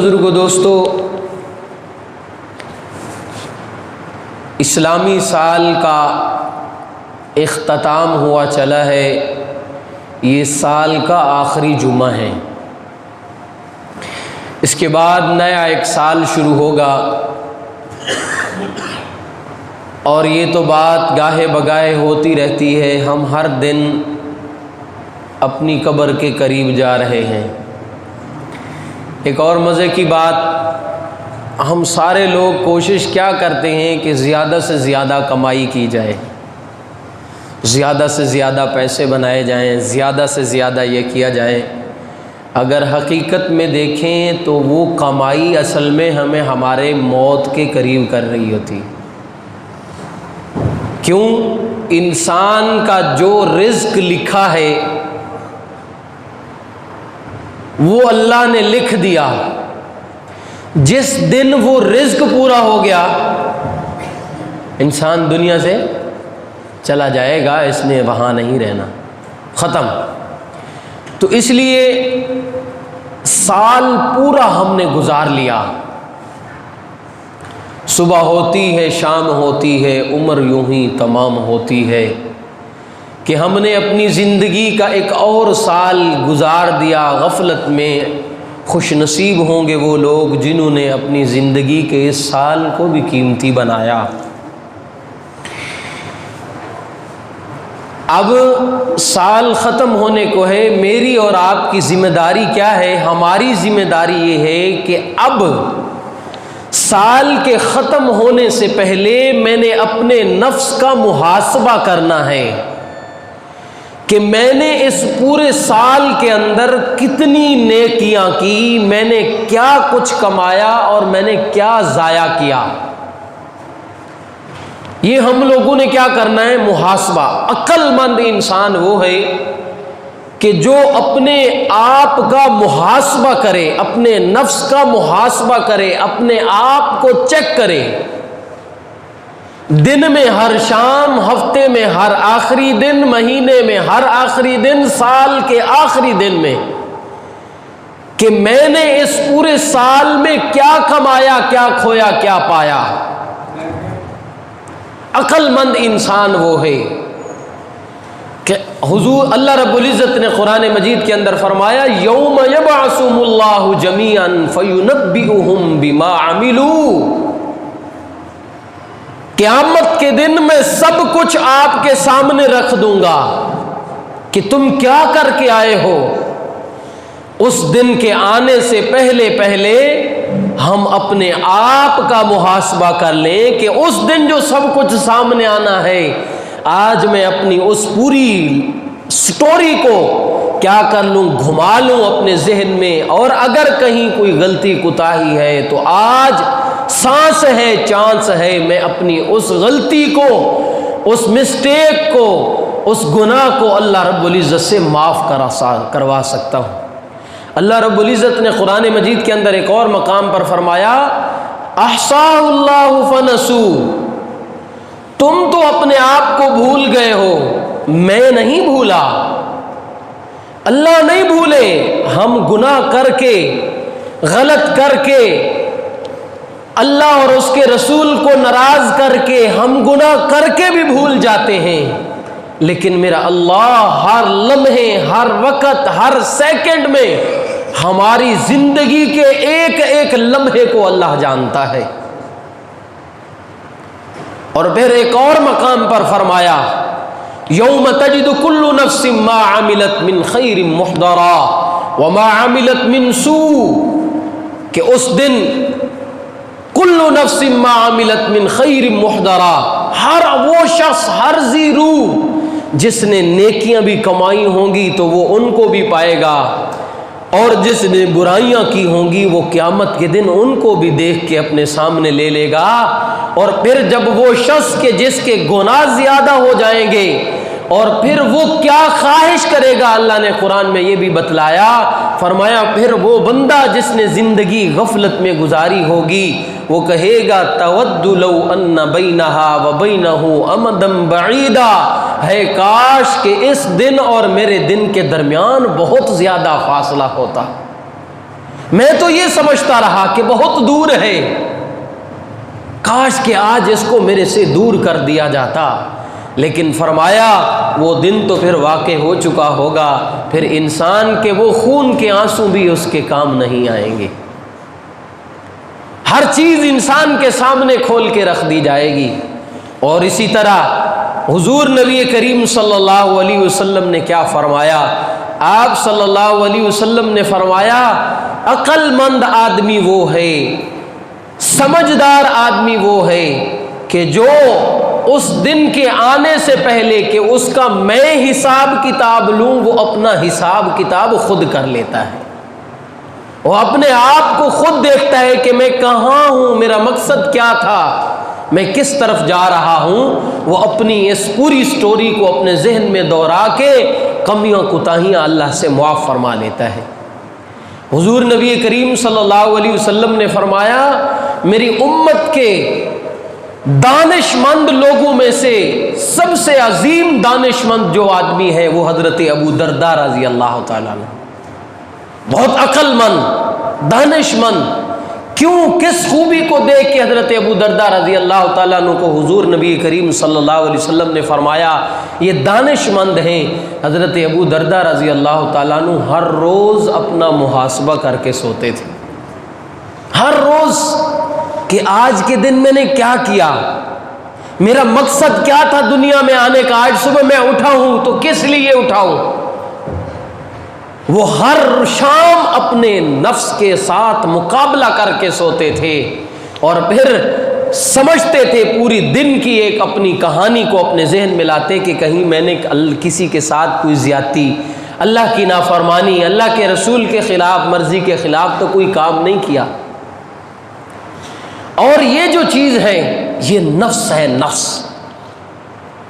بزرگوں، دوستو، اسلامی سال کا اختتام ہوا چلا ہے۔ یہ سال کا آخری جمعہ ہے، اس کے بعد نیا ایک سال شروع ہوگا، اور یہ تو بات گاہے بگاہے ہوتی رہتی ہے، ہم ہر دن اپنی قبر کے قریب جا رہے ہیں۔ ایک اور مزے کی بات، ہم سارے لوگ کوشش کیا کرتے ہیں کہ زیادہ سے زیادہ کمائی کی جائے، زیادہ سے زیادہ پیسے بنائے جائیں، زیادہ سے زیادہ یہ کیا جائے۔ اگر حقیقت میں دیکھیں تو وہ کمائی اصل میں ہمیں ہمارے موت کے قریب کر رہی ہوتی۔ کیوں؟ انسان کا جو رزق لکھا ہے وہ اللہ نے لکھ دیا، جس دن وہ رزق پورا ہو گیا انسان دنیا سے چلا جائے گا، اس نے وہاں نہیں رہنا، ختم۔ تو اس لیے سال پورا ہم نے گزار لیا، صبح ہوتی ہے، شام ہوتی ہے، عمر یوں ہی تمام ہوتی ہے کہ ہم نے اپنی زندگی کا ایک اور سال گزار دیا غفلت میں۔ خوش نصیب ہوں گے وہ لوگ جنہوں نے اپنی زندگی کے اس سال کو بھی قیمتی بنایا۔ اب سال ختم ہونے کو ہے، میری اور آپ کی ذمہ داری کیا ہے؟ ہماری ذمہ داری یہ ہے کہ اب سال کے ختم ہونے سے پہلے میں نے اپنے نفس کا محاسبہ کرنا ہے کہ میں نے اس پورے سال کے اندر کتنی نیکیاں کی، میں نے کیا کچھ کمایا اور میں نے کیا ضائع کیا۔ یہ ہم لوگوں نے کیا کرنا ہے؟ محاسبہ۔ عقل مند انسان وہ ہے کہ جو اپنے آپ کا محاسبہ کرے، اپنے نفس کا محاسبہ کرے، اپنے آپ کو چیک کرے، دن میں ہر شام، ہفتے میں ہر آخری دن، مہینے میں ہر آخری دن، سال کے آخری دن میں، کہ میں نے اس پورے سال میں کیا کمایا، کیا کھویا، کیا پایا۔ عقل مند انسان وہ ہے کہ حضور اللہ رب العزت نے قرآن مجید کے اندر فرمایا، یوم یبعثہم اللہ جمیعا فینبئہم بما عملوا، قیامت کے دن میں سب کچھ آپ کے سامنے رکھ دوں گا کہ تم کیا کر کے آئے ہو۔ اس دن کے آنے سے پہلے پہلے ہم اپنے آپ کا محاسبہ کر لیں کہ اس دن جو سب کچھ سامنے آنا ہے، آج میں اپنی اس پوری سٹوری کو کیا کر لوں، گھما لوں اپنے ذہن میں، اور اگر کہیں کوئی غلطی کوتاہی ہے تو آج سانس ہے، چانس ہے، میں اپنی اس غلطی کو، اس مسٹیک کو، اس گناہ کو اللہ رب العزت سے معاف کروا سکتا ہوں۔ اللہ رب العزت نے قرآن مجید کے اندر ایک اور مقام پر فرمایا، احصاہ اللہ فنسوا، تم تو اپنے آپ کو بھول گئے ہو، میں نہیں بھولا، اللہ نہیں بھولے۔ ہم گناہ کر کے، غلط کر کے، اللہ اور اس کے رسول کو ناراض کر کے، ہم گناہ کر کے بھی بھول جاتے ہیں، لیکن میرا اللہ ہر لمحے، ہر وقت، ہر سیکنڈ میں ہماری زندگی کے ایک ایک لمحے کو اللہ جانتا ہے۔ اور پھر ایک اور مقام پر فرمایا، یوم تجد کل نفس ما عملت من خیر محضرا وما عملت من سوء، کہ اس دن کل نفس ما عملت من خیر محضرا، ہر وہ شخص، ہر ذی روح جس نے نیکیاں بھی کمائی ہوں گی تو وہ ان کو بھی پائے گا، اور جس نے برائیاں کی ہوں گی وہ قیامت کے دن ان کو بھی دیکھ کے اپنے سامنے لے لے گا۔ اور پھر جب وہ شخص کے جس کے گناہ زیادہ ہو جائیں گے، اور پھر وہ کیا خواہش کرے گا، اللہ نے قرآن میں یہ بھی بتلایا، فرمایا پھر وہ بندہ جس نے زندگی غفلت میں گزاری ہوگی، وہ کہے گا تود لو ان بینہا وبینہ امدا بعیدا، ہے کاش کہ اس دن اور میرے دن کے درمیان بہت زیادہ فاصلہ ہوتا۔ میں تو یہ سمجھتا رہا کہ بہت دور ہے، کاش کہ آج اس کو میرے سے دور کر دیا جاتا، لیکن فرمایا وہ دن تو پھر واقع ہو چکا ہوگا، پھر انسان کے وہ خون کے آنسو بھی اس کے کام نہیں آئیں گے۔ ہر چیز انسان کے سامنے کھول کے رکھ دی جائے گی۔ اور اسی طرح حضور نبی کریم صلی اللہ علیہ وسلم نے کیا فرمایا؟ آپ صلی اللہ علیہ وسلم نے فرمایا عقل مند آدمی وہ ہے، سمجھدار آدمی وہ ہے کہ جو اس دن کے آنے سے پہلے کہ اس کا میں حساب کتاب لوں، وہ اپنا حساب کتاب خود کر لیتا ہے، وہ اپنے آپ کو خود دیکھتا ہے کہ میں کہاں ہوں، میرا مقصد کیا تھا، میں کس طرف جا رہا ہوں۔ وہ اپنی اس پوری سٹوری کو اپنے ذہن میں دوہرا کے کمیاں کوتاہیاں اللہ سے معاف فرما لیتا ہے۔ حضور نبی کریم صلی اللہ علیہ وسلم نے فرمایا میری امت کے دانش مند لوگوں میں سے سب سے عظیم دانش مند جو آدمی ہے وہ حضرت ابو درداء رضی اللہ تعالیٰ عنہ، بہت عقل مند، دانش مند۔ کیوں؟ کس خوبی کو دیکھ کے حضرت ابو درداء رضی اللہ تعالیٰ عنہ کو حضور نبی کریم صلی اللہ علیہ وسلم نے فرمایا یہ دانش مند ہیں؟ حضرت ابو درداء رضی اللہ تعالیٰ عنہ ہر روز اپنا محاسبہ کر کے سوتے تھے، ہر روز، کہ آج کے دن میں نے کیا کیا، میرا مقصد کیا تھا دنیا میں آنے کا، آج صبح میں اٹھا ہوں تو کس لیے اٹھا ہوں۔ وہ ہر شام اپنے نفس کے ساتھ مقابلہ کر کے سوتے تھے اور پھر سمجھتے تھے پوری دن کی ایک اپنی کہانی کو اپنے ذہن میں لاتے کہ کہیں میں نے کسی کے ساتھ کوئی زیادتی، اللہ کی نافرمانی، اللہ کے رسول کے خلاف، مرضی کے خلاف تو کوئی کام نہیں کیا۔ اور یہ جو چیز ہے یہ نفس ہے، نفس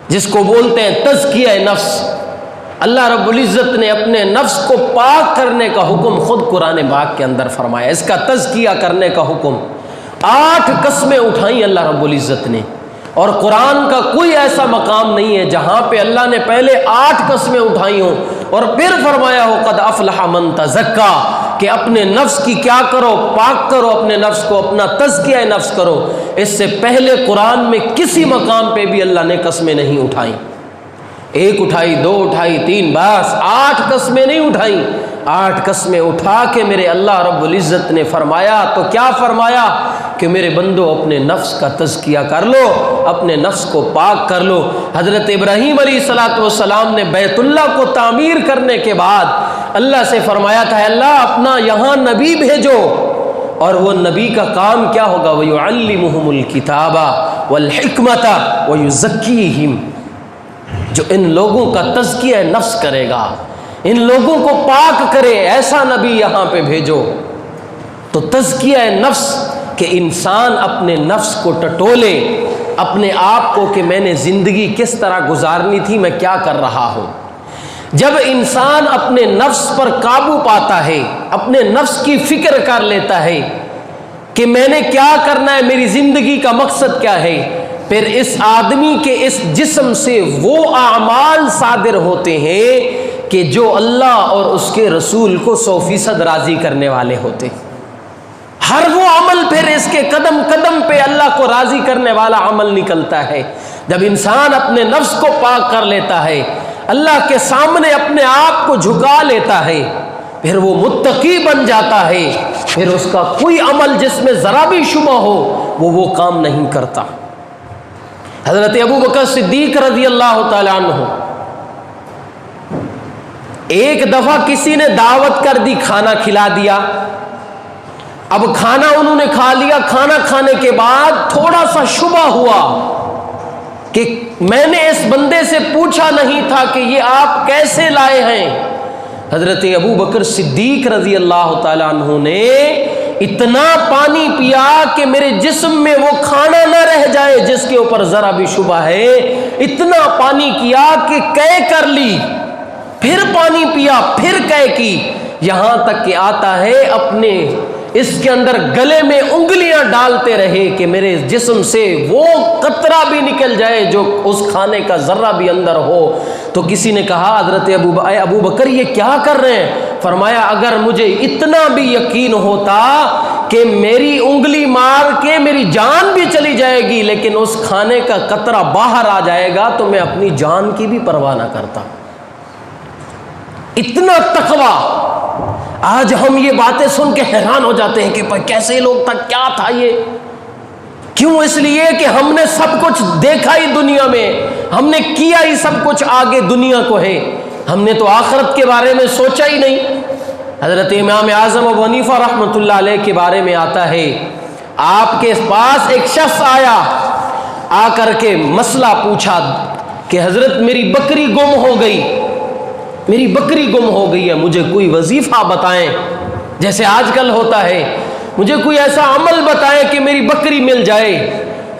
جس کو بولتے ہیں تزکیہ نفس۔ اللہ رب العزت نے اپنے نفس کو پاک کرنے کا حکم خود قرآن پاک کے اندر فرمایا، اس کا تزکیہ کرنے کا حکم۔ 8 قسمیں اٹھائیں اللہ رب العزت نے، اور قرآن کا کوئی ایسا مقام نہیں ہے جہاں پہ اللہ نے پہلے 8 قسمیں اٹھائی ہوں اور پھر فرمایا ہو قد افلح من تزکا، کہ اپنے نفس کی کیا کرو، پاک کرو اپنے نفس کو، اپنا تزکیہ نفس کرو۔ اس سے پہلے قرآن میں کسی مقام پہ بھی اللہ نے قسمیں نہیں اٹھائیں، 1 اٹھائی، 2 اٹھائی، 3، بس 8 قسمیں نہیں اٹھائیں۔ 8 قسمیں اٹھا کے میرے اللہ رب العزت نے فرمایا تو کیا فرمایا کہ میرے بندو اپنے نفس کا تزکیہ کر لو، اپنے نفس کو پاک کر لو۔ حضرت ابراہیم علیہ السلام نے بیت اللہ کو تعمیر کرنے کے بعد اللہ سے فرمایا تھا اللہ اپنا یہاں نبی بھیجو، اور وہ نبی کا کام کیا ہوگا؟ وَيُعَلِّمُهُمُ الْكِتَابَ وَالْحِكْمَةَ وَيُزَكِّيهِمْ، جو ان لوگوں کا تزکیہ نفس کرے گا، ان لوگوں کو پاک کرے، ایسا نبی یہاں پہ بھیجو۔ تو تزکیہ نفس کہ انسان اپنے نفس کو ٹٹولے، اپنے آپ کو کہ میں نے زندگی کس طرح گزارنی تھی، میں کیا کر رہا ہوں۔ جب انسان اپنے نفس پر قابو پاتا ہے، اپنے نفس کی فکر کر لیتا ہے کہ میں نے کیا کرنا ہے، میری زندگی کا مقصد کیا ہے، پھر اس آدمی کے اس جسم سے وہ اعمال صادر ہوتے ہیں کہ جو اللہ اور اس کے رسول کو 100% راضی کرنے والے ہوتے ہیں۔ ہر وہ عمل پھر اس کے قدم قدم پہ اللہ کو راضی کرنے والا عمل نکلتا ہے۔ جب انسان اپنے نفس کو پاک کر لیتا ہے، اللہ کے سامنے اپنے آپ کو جھکا لیتا ہے، پھر وہ متقی بن جاتا ہے، پھر اس کا کوئی عمل جس میں ذرا بھی شبہ ہو وہ کام نہیں کرتا۔ حضرت ابو بکر صدیق رضی اللہ تعالیٰ عنہ ایک دفعہ کسی نے دعوت کر دی، کھانا کھلا دیا، اب کھانا انہوں نے کھا لیا، کھانا کھانے کے بعد تھوڑا سا شبہ ہوا کہ میں نے اس بندے سے پوچھا نہیں تھا کہ یہ آپ کیسے لائے ہیں۔ حضرت ابو بکر صدیق رضی اللہ تعالیٰ عنہ نے اتنا پانی پیا کہ میرے جسم میں وہ کھانا نہ رہ جائے جس کے اوپر ذرا بھی شبہ ہے، اتنا پانی کیا کہ قے کر لی، پھر پانی پیا، پھر قے کی، یہاں تک کہ آتا ہے اپنے اس کے اندر گلے میں انگلیاں ڈالتے رہے کہ میرے جسم سے وہ قطرہ بھی نکل جائے جو اس کھانے کا ذرہ بھی اندر ہو۔ تو کسی نے کہا حضرت ابو بکر یہ کیا کر رہے ہیں؟ فرمایا اگر مجھے اتنا بھی یقین ہوتا کہ میری انگلی مار کے میری جان بھی چلی جائے گی لیکن اس کھانے کا قطرہ باہر آ جائے گا تو میں اپنی جان کی بھی پرواہ نہ کرتا. اتنا تقویٰ. آج ہم یہ باتیں سن کے حیران ہو جاتے ہیں کہ کیسے لوگ تھا, کیا تھا یہ. کیوں؟ اس لیے کہ ہم نے سب کچھ دیکھا ہی دنیا میں, ہم نے کیا ہی سب کچھ آگے دنیا کو ہے, ہم نے تو آخرت کے بارے میں سوچا ہی نہیں. حضرت امام اعظم ابو حنیفہ رحمۃ اللہ علیہ کے بارے میں آتا ہے, آپ کے پاس ایک شخص آیا, آ کر کے مسئلہ پوچھا کہ حضرت میری بکری گم ہو گئی, میری بکری گم ہو گئی ہے, مجھے کوئی وظیفہ بتائیں جیسے آج کل ہوتا ہے, مجھے کوئی ایسا عمل بتائیں کہ میری بکری مل جائے.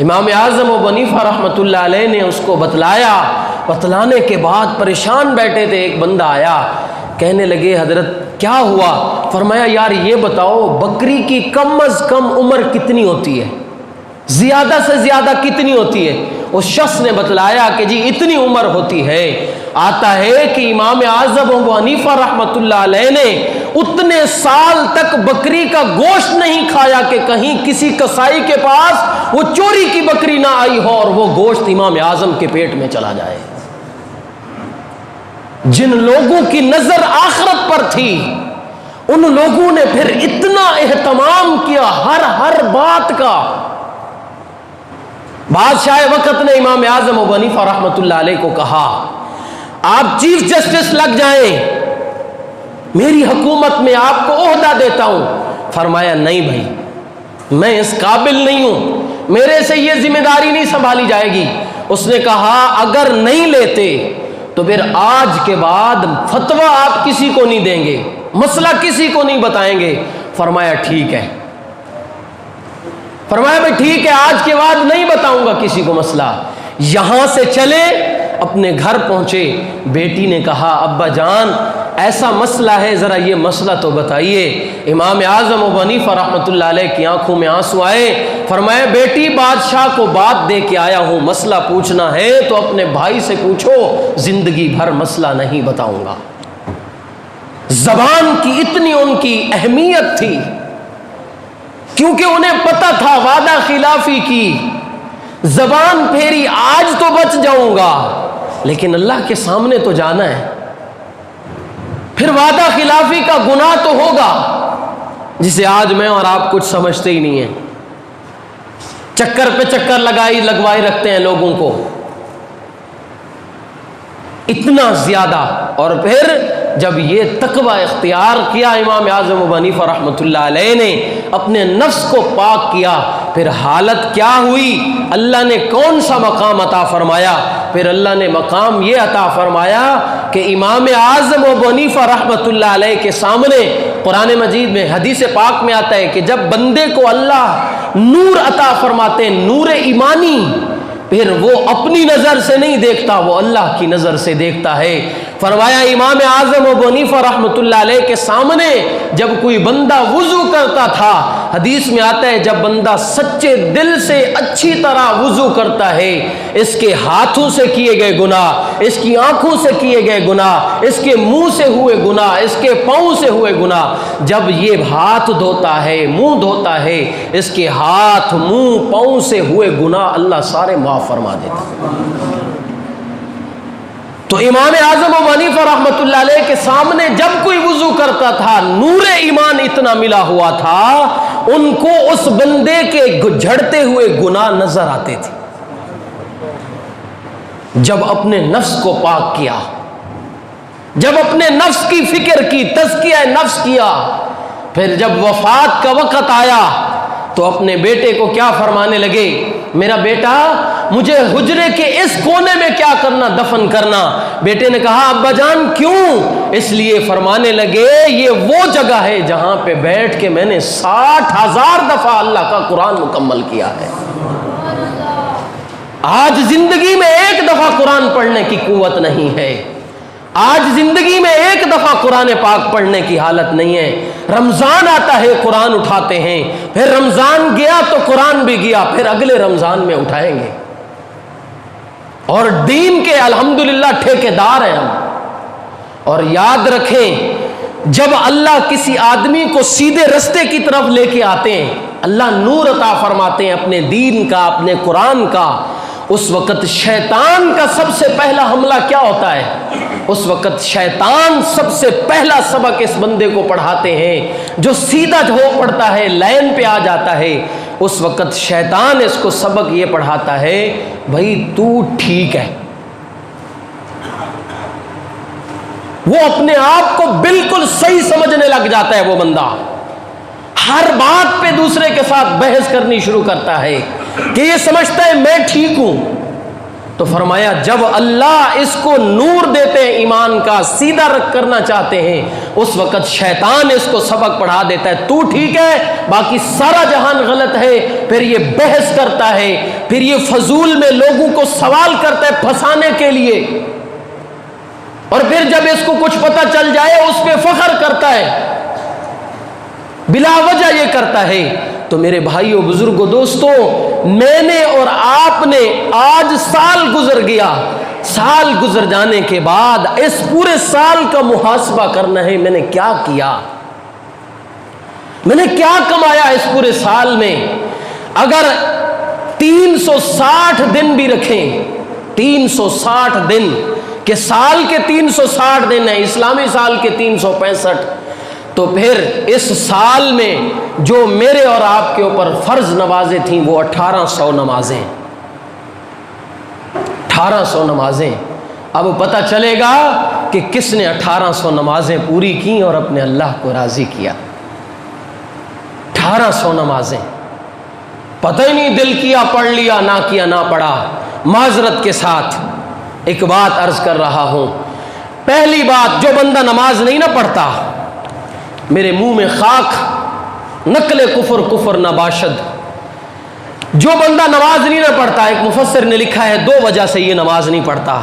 امام اعظم ابو حنیفہ رحمۃ اللہ علیہ نے اس کو بتلایا. بتلانے کے بعد پریشان بیٹھے تھے, ایک بندہ آیا, کہنے لگے حضرت کیا ہوا؟ فرمایا یار یہ بتاؤ بکری کی کم از کم عمر کتنی ہوتی ہے, زیادہ سے زیادہ کتنی ہوتی ہے؟ اس شخص نے بتلایا کہ جی اتنی عمر ہوتی ہے. آتا ہے کہ امام اعظم ابو حنیفہ رحمۃ اللہ علیہ نے اتنے سال تک بکری کا گوشت نہیں کھایا کہ کہیں کسی کسائی کے پاس وہ چوری کی بکری نہ آئی ہو اور وہ گوشت امام اعظم کے پیٹ میں چلا جائے. جن لوگوں کی نظر آخرت پر تھی ان لوگوں نے پھر اتنا اہتمام کیا ہر بات کا. بادشاہ وقت نے امام اعظم ابو حنیفہ رحمۃ اللہ علیہ کو کہا آپ چیف جسٹس لگ جائیں, میری حکومت میں آپ کو عہدہ دیتا ہوں. فرمایا نہیں بھائی, میں اس قابل نہیں ہوں, میرے سے یہ ذمہ داری نہیں سنبھالی جائے گی. اس نے کہا اگر نہیں لیتے تو پھر آج کے بعد فتویٰ آپ کسی کو نہیں دیں گے, مسئلہ کسی کو نہیں بتائیں گے. فرمایا ٹھیک ہے. فرمایا بھائی ٹھیک ہے, آج کے بعد نہیں بتاؤں گا کسی کو مسئلہ. یہاں سے چلے, اپنے گھر پہنچے. بیٹی نے کہا ابا جان ایسا مسئلہ ہے, ذرا یہ مسئلہ تو بتائیے. امام اعظم ابو حنیفہ رحمۃ اللہ علیہ کی آنکھوں میں آنسو آئے. فرمایا بیٹی بادشاہ کو بات دے کے آیا ہوں, مسئلہ پوچھنا ہے تو اپنے بھائی سے پوچھو, زندگی بھر مسئلہ نہیں بتاؤں گا. زبان کی اتنی ان کی اہمیت تھی کیونکہ انہیں پتہ تھا وعدہ خلافی کی, زبان پھیری آج تو بچ جاؤں گا لیکن اللہ کے سامنے تو جانا ہے. پھر وعدہ خلافی کا گناہ تو ہوگا جسے آج میں اور آپ کچھ سمجھتے ہی نہیں ہیں. چکر پہ چکر لگوائے رکھتے ہیں لوگوں کو اتنا زیادہ. اور پھر جب یہ تقوی اختیار کیا امام اعظم ابو حنیفہ رحمۃ اللہ علیہ نے, اپنے نفس کو پاک کیا, پھر حالت کیا ہوئی, اللہ نے کون سا مقام عطا فرمایا؟ پھر اللہ نے مقام یہ عطا فرمایا کہ امام اعظم ابو حنیفہ رحمۃ اللہ علیہ کے سامنے قرآن مجید میں حدیث پاک میں آتا ہے کہ جب بندے کو اللہ نور عطا فرماتے ہیں, نور ایمانی, پھر وہ اپنی نظر سے نہیں دیکھتا, وہ اللہ کی نظر سے دیکھتا ہے. فرمایا امام اعظم ابو حنیفہ رحمۃ اللہ علیہ کے سامنے جب کوئی بندہ وضو کرتا تھا, حدیث میں آتا ہے جب بندہ سچے دل سے اچھی طرح وضو کرتا ہے, اس کے ہاتھوں سے کیے گئے گناہ, اس کی آنکھوں سے کیے گئے گناہ, اس کے منہ سے ہوئے گناہ, اس کے پاؤں سے ہوئے گناہ, جب یہ ہاتھ دھوتا ہے, منہ دھوتا ہے, اس کے ہاتھ منہ پاؤں سے ہوئے گناہ اللہ سارے معاف فرما دیتا. تو امام اعظم ابو حنیفہ رحمۃ اللہ علیہ کے سامنے جب کوئی وضو کرتا تھا, نور ایمان اتنا ملا ہوا تھا, ان کو اس بندے کے جھڑتے ہوئے گناہ نظر آتے تھے. جب اپنے نفس کو پاک کیا, جب اپنے نفس کی فکر کی, تزکیہ نفس کیا, پھر جب وفات کا وقت آیا تو اپنے بیٹے کو کیا فرمانے لگے, میرا بیٹا مجھے حجرے کے اس کونے میں کیا کرنا, دفن کرنا. بیٹے نے کہا ابا جان کیوں؟ اس لیے فرمانے لگے یہ وہ جگہ ہے جہاں پہ بیٹھ کے میں نے 60,000 دفعہ اللہ کا قرآن مکمل کیا ہے. آج زندگی میں ایک دفعہ قرآن پڑھنے کی قوت نہیں ہے, آج زندگی میں ایک دفعہ قرآن پاک پڑھنے کی حالت نہیں ہے. رمضان آتا ہے قرآن اٹھاتے ہیں, پھر رمضان گیا تو قرآن بھی گیا, پھر اگلے رمضان میں اٹھائیں گے. اور دین کے الحمدللہ ٹھیکیدار ہیں ہم. اور یاد رکھیں جب اللہ کسی آدمی کو سیدھے رستے کی طرف لے کے آتے ہیں، اللہ نور عطا فرماتے ہیں اپنے دین کا، اپنے قرآن کا، اس وقت شیطان کا سب سے پہلا حملہ کیا ہوتا ہے؟ اس وقت شیطان سب سے پہلا سبق اس بندے کو پڑھاتے ہیں، جو سیدھا ہو پڑتا ہے، لائن پہ آ جاتا ہے، اس وقت شیطان اس کو سبق یہ پڑھاتا ہے، بھائی تو ٹھیک ہے۔ وہ اپنے آپ کو بالکل صحیح سمجھنے لگ جاتا ہے، وہ بندہ ہر بات پہ دوسرے کے ساتھ بحث کرنی شروع کرتا ہے کہ یہ سمجھتا ہے میں ٹھیک ہوں۔ تو فرمایا جب اللہ اس کو نور دیتے ہیں ایمان کا، سیدھا رکھ کرنا چاہتے ہیں، اس وقت شیطان اس کو سبق پڑھا دیتا ہے، تو ٹھیک ہے باقی سارا جہان غلط ہے۔ پھر یہ بحث کرتا ہے، پھر یہ فضول میں لوگوں کو سوال کرتا ہے پھنسانے کے لیے، اور پھر جب اس کو کچھ پتہ چل جائے اس پہ فخر کرتا ہے، بلا وجہ یہ کرتا ہے۔ تو میرے بھائیوں، بزرگوں، دوستوں، میں نے اور آپ نے آج سال گزر گیا، سال گزر جانے کے بعد اس پورے سال کا محاسبہ کرنا ہے، میں نے کیا کیا، میں نے کیا کمایا اس پورے سال میں۔ اگر 360 دن بھی رکھیں، 360 دن کہ سال کے 360 دن ہیں، اسلامی سال کے 365، تو پھر اس سال میں جو میرے اور آپ کے اوپر فرض نمازیں تھیں وہ 1800 نمازیں، 1800 نمازیں۔ اب پتہ چلے گا کہ کس نے 1800 نمازیں پوری کی اور اپنے اللہ کو راضی کیا۔ 1800 نمازیں، پتہ ہی نہیں دل کیا پڑھ لیا، نہ کیا نہ پڑھا۔ معذرت کے ساتھ ایک بات عرض کر رہا ہوں، پہلی بات، جو بندہ نماز نہیں نہ پڑھتا، میرے منہ میں خاک، نقل کفر کفر نہ باشد، جو بندہ نماز نہیں نہ پڑھتا، ایک مفسر نے لکھا ہے 2 وجہ سے یہ نماز نہیں پڑھتا۔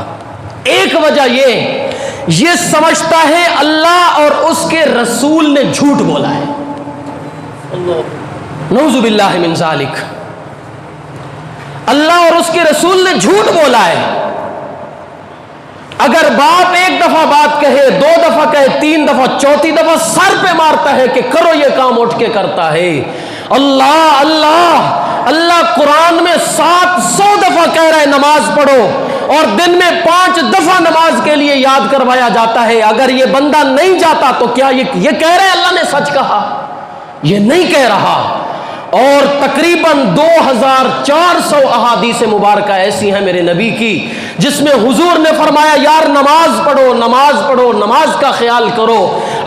ایک وجہ یہ سمجھتا ہے اللہ اور اس کے رسول نے جھوٹ بولا ہے، نعوذ باللہ من ذالک، اللہ اور اس کے رسول نے جھوٹ بولا ہے۔ اگر باپ ایک دفعہ بات کہے، 2 دفعہ کہے، 3 دفعہ، 4تھی دفعہ سر پہ مارتا ہے کہ کرو یہ کام، اٹھ کے کرتا ہے۔ اللہ اللہ اللہ قرآن میں 700 دفعہ کہہ رہا ہے نماز پڑھو، اور دن میں 5 دفعہ نماز کے لیے یاد کروایا جاتا ہے۔ اگر یہ بندہ نہیں جاتا تو کیا یہ کہہ رہے اللہ نے سچ کہا؟ یہ نہیں کہہ رہا۔ اور تقریباً 2400 احادیث مبارکہ ایسی ہیں میرے نبی کی جس میں حضور نے فرمایا یار نماز پڑھو، نماز پڑھو، نماز کا خیال کرو۔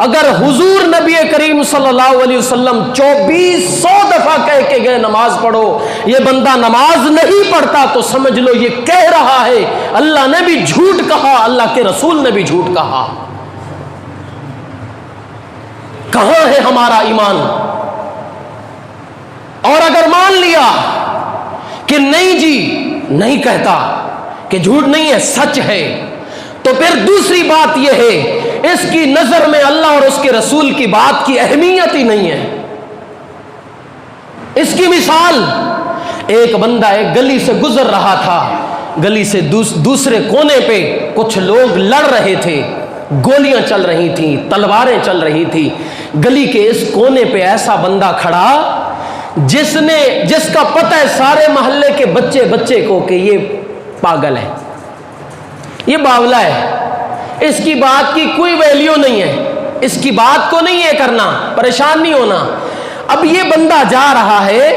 اگر حضور نبی کریم صلی اللہ علیہ وسلم 2400 دفعہ کہہ کے گئے نماز پڑھو، یہ بندہ نماز نہیں پڑھتا تو سمجھ لو یہ کہہ رہا ہے اللہ نے بھی جھوٹ کہا، اللہ کے رسول نے بھی جھوٹ کہا۔ کہاں ہے ہمارا ایمان؟ اور اگر مان لیا کہ نہیں جی نہیں کہتا، کہ جھوٹ نہیں ہے سچ ہے، تو پھر دوسری بات یہ ہے اس کی نظر میں اللہ اور اس کے رسول کی بات کی اہمیت ہی نہیں ہے۔ اس کی مثال، ایک بندہ ایک گلی سے گزر رہا تھا، گلی سے دوسرے کونے پہ کچھ لوگ لڑ رہے تھے، گولیاں چل رہی تھیں، تلواریں چل رہی تھیں۔ گلی کے اس کونے پہ ایسا بندہ کھڑا جس کا پتہ ہے سارے محلے کے بچے کو کہ یہ پاگل ہے، یہ باولا ہے، اس کی بات کی کوئی ویلیو نہیں ہے، اس کی بات کو نہیں یہ کرنا، پریشان نہیں ہونا۔ اب یہ بندہ جا رہا ہے،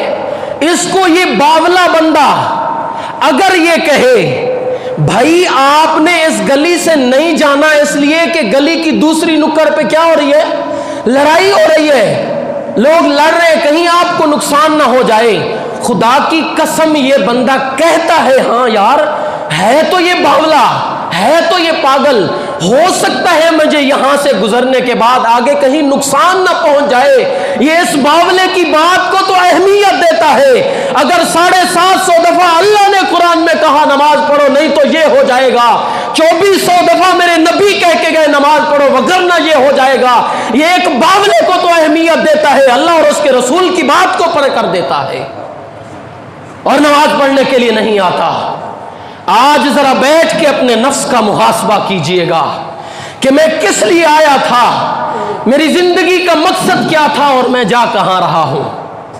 اس کو یہ باولا بندہ اگر یہ کہے بھائی آپ نے اس گلی سے نہیں جانا اس لیے کہ گلی کی دوسری نکڑ پہ کیا ہو رہی ہے؟ لڑائی ہو رہی ہے، لوگ لڑ رہے، کہیں آپ کو نقصان نہ ہو جائے، خدا کی قسم یہ بندہ کہتا ہے ہاں یار ہے تو یہ باولا، ہے تو یہ پاگل، ہو سکتا ہے مجھے یہاں سے گزرنے کے بعد آگے کہیں نقصان نہ پہنچ جائے، یہ اس باولے کی بات کو تو اہمیت دیتا ہے۔ اگر 750 دفعہ اللہ نے قرآن میں کہا نماز پڑھو نہیں تو یہ ہو جائے گا، 2400 دفعہ میرے نبی کہہ کے گئے نماز پڑھو وگرنہ یہ ہو جائے گا، یہ ایک باولے کو تو اہمیت دیتا ہے، اللہ اور اس کے رسول کی بات کو پڑھ کر دیتا ہے اور نماز پڑھنے کے لیے نہیں آتا۔ آج ذرا بیٹھ کے اپنے نفس کا محاسبہ کیجئے گا کہ میں کس لیے آیا تھا، میری زندگی کا مقصد کیا تھا اور میں جا کہاں رہا ہوں.